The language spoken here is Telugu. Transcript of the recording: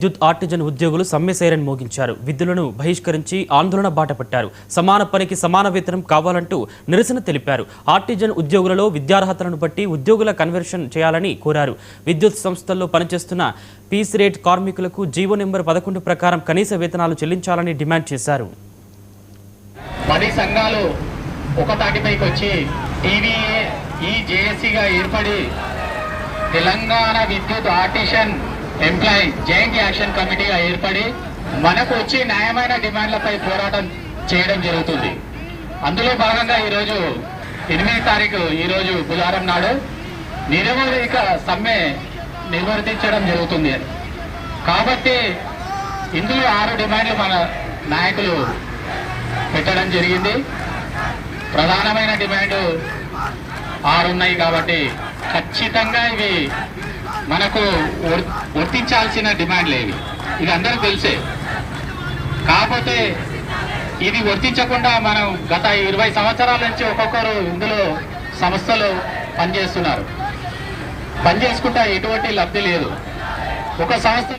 విద్యుత్ ఆర్టిజన్ ఉద్యోగులు సమ్మె సైరన్ మోగించారు. విధులను బహిష్కరించి ఆందోళన బాట పట్టారు. సమాన పనికి సమాన వేతనం కావాలంటూ నిరసన తెలిపారు. ఆర్టిజన్ ఉద్యోగులలో విద్యార్హతలను బట్టి ఉద్యోగుల కన్వర్షన్ చేయాలని కోరారు. విద్యుత్ సంస్థల్లో పనిచేస్తున్న పీస్ రేట్ కార్మికులకు జీవో నెంబర్ 11 ప్రకారం కనీస వేతనాలు చెల్లించాలని డిమాండ్ చేశారు. 10 సంఘాలు ఒకతాటిపైకి వచ్చి టీవీఏ ఈ జేఏసీగా ఏర్పడి తెలంగాణ విద్యుత్ ఆర్టిజన్ ఎంప్లాయీ జాయింట్ యాక్షన్ కమిటీగా ఏర్పడి మనకు వచ్చి న్యాయమైన డిమాండ్లపై పోరాటం చేయడం జరుగుతుంది. అందులో భాగంగా ఈరోజు 8వ తారీఖు ఈరోజు బుధవారం నాడు నిరవధిక సమ్మె నిర్వర్తించడం జరుగుతుంది. కాబట్టి ఇందులో 6 డిమాండ్లు మన నాయకులు పెట్టడం జరిగింది. ప్రధానమైన డిమాండ్ 6 ఉన్నాయి. కాబట్టి ఖచ్చితంగా ఇవి మనకు వర్తించాల్సిన డిమాండ్లు ఇవి అందరూ తెలిసే. కాకపోతే ఇది వర్తించకుండా మనం గత 20 సంవత్సరాల నుంచి ఒక్కొక్కరు ఇందులో సంస్థలు పనిచేసుకుంటా ఎటువంటి లబ్ధి లేదు. ఒక సంస్థ